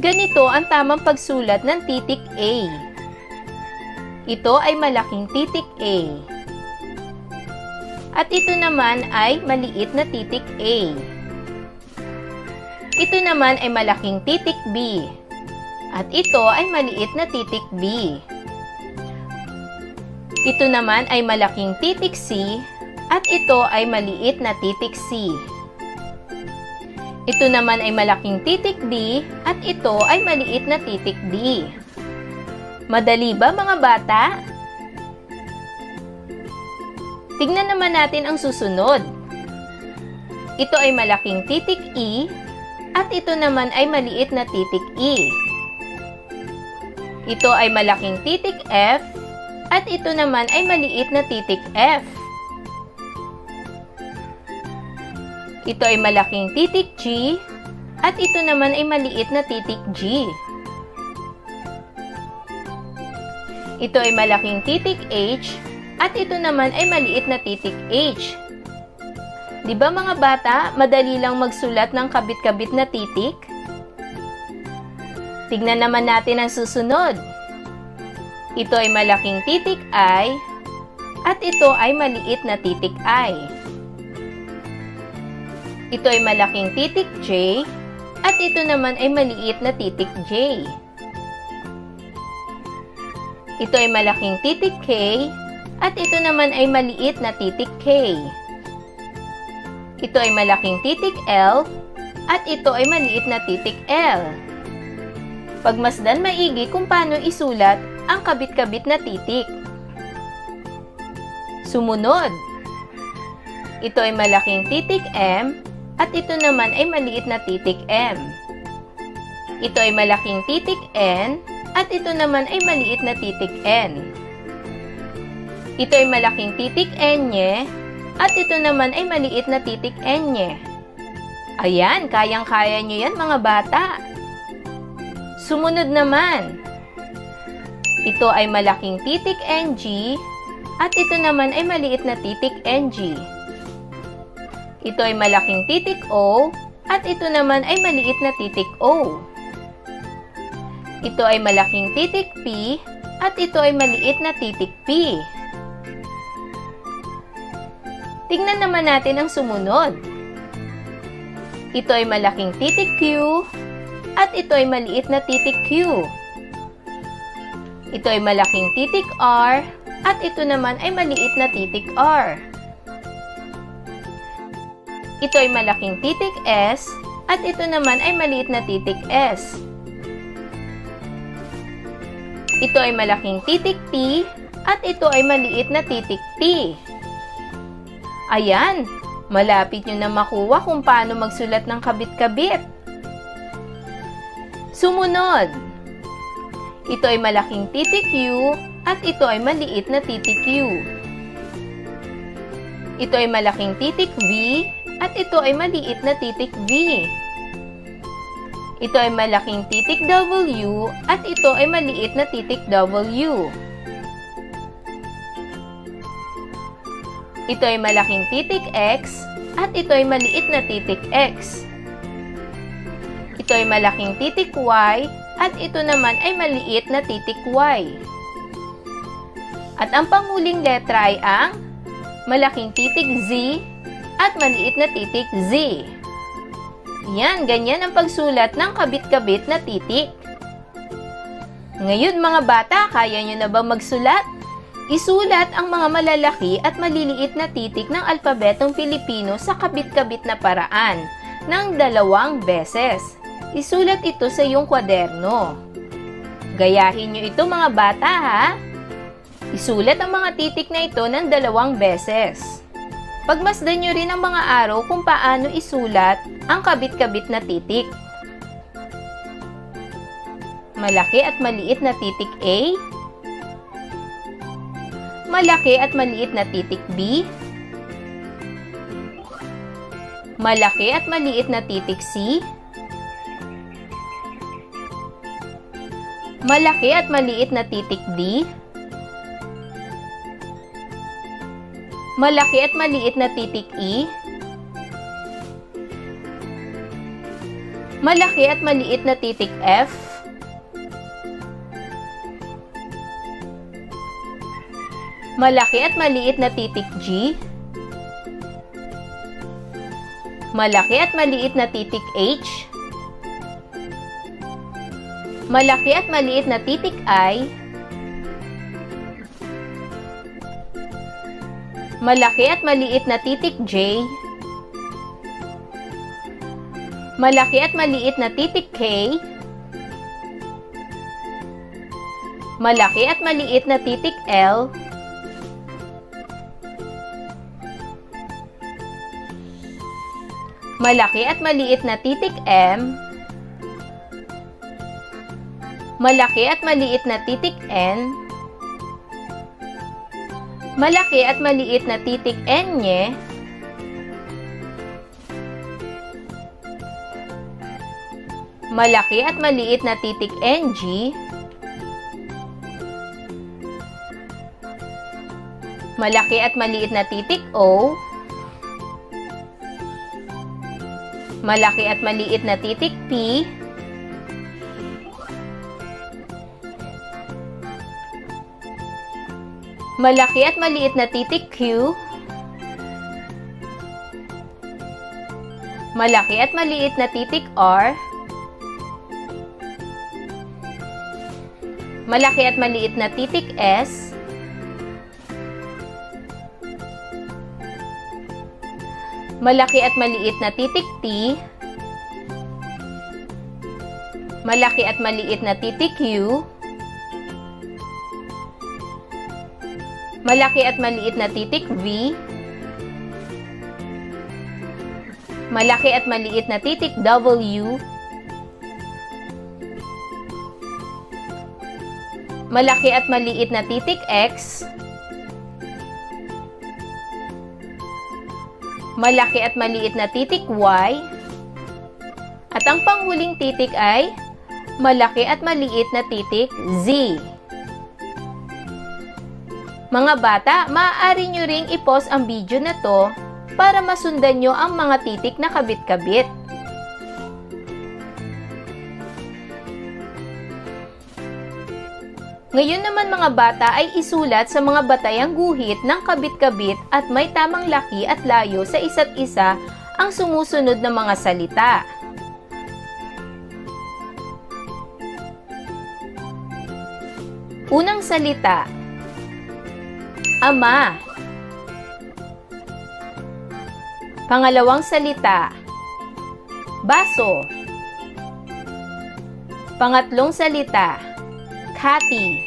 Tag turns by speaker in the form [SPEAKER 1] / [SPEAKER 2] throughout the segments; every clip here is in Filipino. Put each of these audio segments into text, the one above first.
[SPEAKER 1] Ganito ang tamang pagsulat ng titik A. Ito ay malaking titik A. At ito naman ay maliit na titik A. Ito naman ay malaking titik B. At ito ay maliit na titik B. Ito naman ay malaking titik C. At ito ay maliit na titik C. Ito naman ay malaking titik D. At ito ay maliit na titik D. Madali ba mga bata? Tignan naman natin ang susunod. Ito ay malaking titik E, at ito naman ay maliit na titik E. Ito ay malaking titik F, at ito naman ay maliit na titik F. Ito ay malaking titik G, at ito naman ay maliit na titik G. Ito ay malaking titik H, at ito naman ay maliit na titik H. Di ba mga bata, madali lang magsulat ng kabit-kabit na titik? Tignan naman natin ang susunod. Ito ay malaking titik I, at ito ay maliit na titik I. Ito ay malaking titik J, at ito naman ay maliit na titik J. Ito ay malaking titik K, at ito naman ay maliit na titik K. Ito ay malaking titik L, at ito ay maliit na titik L. Pagmasdan maigi kung paano isulat ang kabit-kabit na titik. Sumunod. Ito ay malaking titik M, at ito naman ay maliit na titik M. Ito ay malaking titik N, at ito naman ay maliit na titik N. Ito ay malaking titik N, at ito naman ay maliit na titik N. Ayan, kayang-kaya nyo yan mga bata. Sumunod naman. Ito ay malaking titik NG, at ito naman ay maliit na titik NG. Ito ay malaking titik O, at ito naman ay maliit na titik O. Ito ay malaking titik P, at ito ay maliit na titik P. Tingnan naman natin ang sumunod. Ito ay malaking titik Q, at ito ay maliit na titik Q. Ito ay malaking titik R, at ito naman ay maliit na titik R. Ito ay malaking titik S, at ito naman ay maliit na titik S. Ito ay malaking titik T, at ito ay maliit na titik T. Ayan, malapit nyo na makuha kung paano magsulat ng kabit-kabit. Sumunod. Ito ay malaking titik Q, at ito ay maliit na titik Q. Ito ay malaking titik V, at ito ay maliit na titik V. Ito ay malaking titik W, at ito ay maliit na titik W. Ito ay malaking titik X, at ito ay maliit na titik X. Ito ay malaking titik Y, at ito naman ay maliit na titik Y. At ang panghuling letra ay ang malaking titik Z, at maliit na titik Z. Yan, ganyan ang pagsulat ng kabit-kabit na titik. Ngayon mga bata, kaya nyo na ba magsulat? Isulat ang mga malalaki at maliliit na titik ng alpabetong Pilipino sa kabit-kabit na paraan ng 2 beses. Isulat ito sa iyong kwaderno. Gayahin nyo ito mga bata ha. Isulat ang mga titik na ito ng 2 beses. Pagmasdan nyo rin ang mga araw kung paano isulat ang kabit-kabit na titik. Malaki at maliit na titik A. Malaki at maliit na titik B. Malaki at maliit na titik C. Malaki at maliit na titik D. Malaki at maliit na titik E. Malaki at maliit na titik F. Malaki at maliit na titik G. Malaki at maliit na titik H. Malaki at maliit na titik I. Malaki at maliit na titik J. Malaki at maliit na titik K. Malaki at maliit na titik L. Malaki at maliit na titik M. Malaki at maliit na titik N. Malaki at maliit na titik N. Malaki at maliit na titik NG. Malaki at maliit na titik O. Malaki at maliit na titik P. Malaki at maliit na titik Q. Malaki at maliit na titik R. Malaki at maliit na titik S. Malaki at maliit na titik T. Malaki at maliit na titik U. Malaki at maliit na titik V. Malaki at maliit na titik W. Malaki at maliit na titik X. Malaki at maliit na titik Y. At ang panghuling titik ay malaki at maliit na titik Z. Mga bata, maaari nyo ring i-pause ang video na to para masundan nyo ang mga titik na kabit-kabit. Ngayon naman mga bata ay isulat sa mga batayang guhit ng kabit-kabit at may tamang laki at layo sa isa't isa ang sumusunod na mga salita. Unang salita, ama. Pangalawang salita, baso. Pangatlong salita, kati.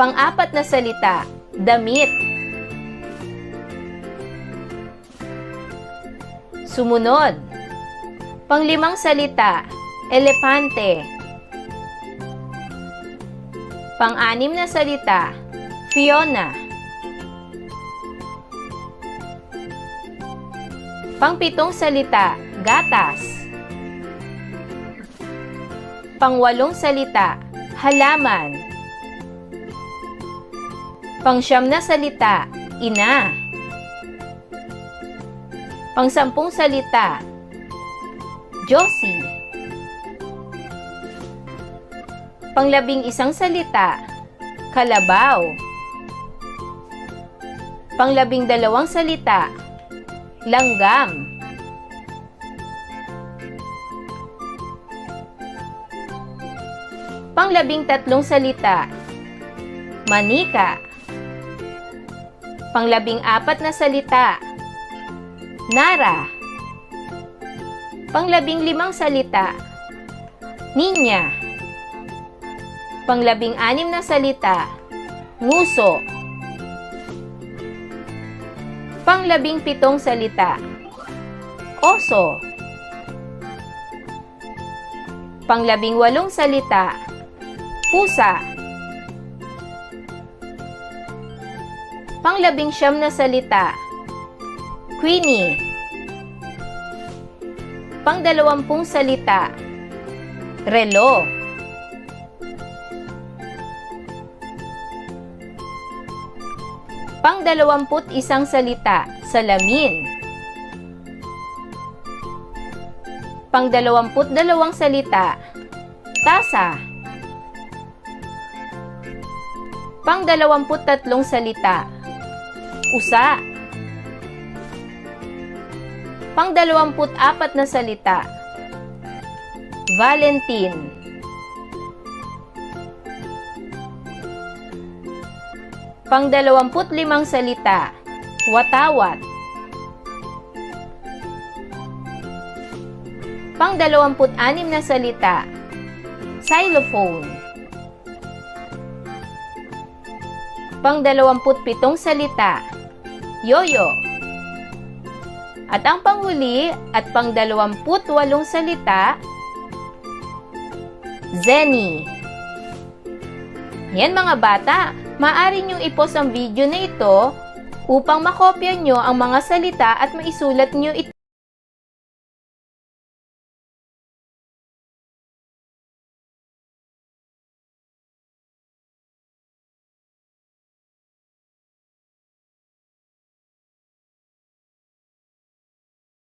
[SPEAKER 1] Pang-apat na salita, damit. Sumunod, pang-limang salita, elepante. Pang-anim na salita, Fiona. Pang-pitong salita, gatas. Pang-walong salita, halaman. Pang-siyam na salita, ina. Pang-sampung salita, Josie. Pang-labing-isang salita, kalabaw. Pang-labing-dalawang salita, langgam. Pang-labing-tatlong salita, manika. Pang-labing-apat na salita, nara. Pang-labing-limang salita, ninya. Pang-labing-anim na salita, nguso. Pang-labing-pitong salita, oso. Pang-labing-walong salita, pusa. Pang-labing-siyam na salita, queenie. Pang-dalawampung salita, relo. Pang-21 salita, salamin. Pang-22 salita, tasa. Pang-23 salita, usa. Pang-24 na salita, Valentine. Pang-25 salita, watawat. Pang-26 na salita, xylophone. Pang-27 salita, yoyo. At ang panghuli at pang-28 salita, Zenny. Yan mga bata, maaari niyong i-pause ang video na ito upang makopya nyo ang mga salita at maisulat nyo ito